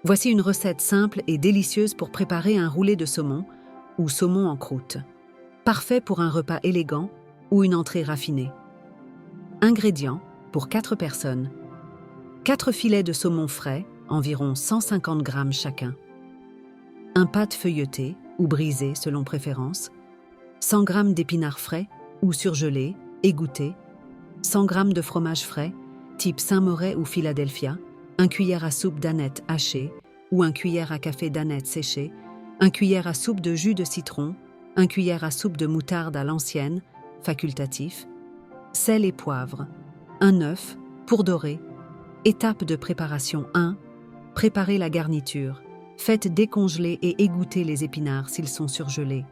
Voici une recette simple et délicieuse pour préparer un roulé de saumon ou saumon en croûte. Parfait pour un repas élégant ou une entrée raffinée. Ingrédients pour 4 personnes. 4 filets de saumon frais, environ 150 g chacun. Un pâte feuilleté ou brisé selon préférence. 100 g d'épinards frais ou surgelés, égouttés. 100 g de fromage frais, type Saint-Moré ou Philadelphia. 1 cuillère à soupe d'anettes hachées ou 1 cuillère à café d'anettes séchées. 1 cuillère à soupe de jus de citron. 1 cuillère à soupe de moutarde à l'ancienne, facultatif. Sel et poivre. 1 œuf, pour dorer. Étape de préparation 1. Préparez la garniture. Faites décongeler et égoutter les épinards s'ils sont surgelés.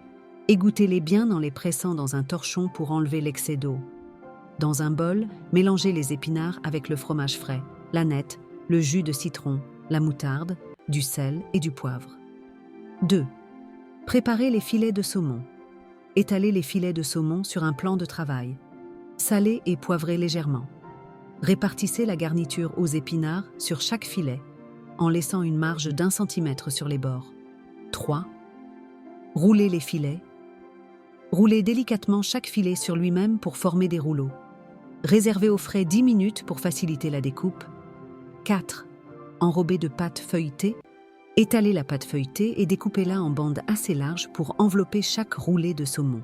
Égouttez-les bien en les pressant dans un torchon pour enlever l'excès d'eau. Dans un bol, mélangez les épinards avec le fromage frais, l'aneth, le jus de citron, la moutarde, du sel et du poivre. 2. Préparez les filets de saumon. Étalez les filets de saumon sur un plan de travail. Salez et poivrez légèrement. Répartissez la garniture aux épinards sur chaque filet, en laissant une marge d'1 cm sur les bords. 3. Roulez les filets. Roulez délicatement chaque filet sur lui-même pour former des rouleaux. Réservez au frais 10 minutes pour faciliter la découpe. 4. Enrobez de pâte feuilletée. Étalez la pâte feuilletée et découpez-la en bandes assez larges pour envelopper chaque roulé de saumon.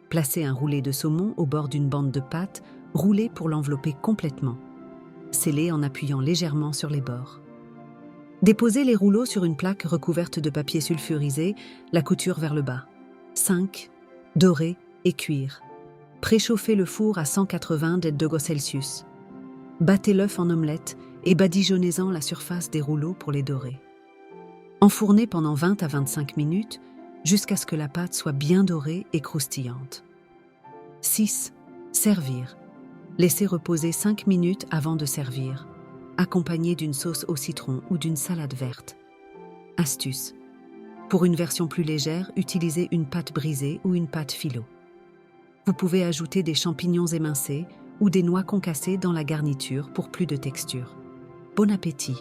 Placez un roulé de saumon au bord d'une bande de pâte, roulée pour l'envelopper complètement. Scellez en appuyant légèrement sur les bords. Déposez les rouleaux sur une plaque recouverte de papier sulfurisé, la couture vers le bas. 5. Dorer et cuire. Préchauffez le four à 180 degrés Celsius. Battez l'œuf en omelette et badigeonnez-en la surface des rouleaux pour les dorer. Enfournez pendant 20 à 25 minutes jusqu'à ce que la pâte soit bien dorée et croustillante. 6. Servir. Laissez reposer 5 minutes avant de servir, accompagné d'une sauce au citron ou d'une salade verte. Astuce. Pour une version plus légère, utilisez une pâte brisée ou une pâte phyllo. Vous pouvez ajouter des champignons émincés ou des noix concassées dans la garniture pour plus de texture. Bon appétit!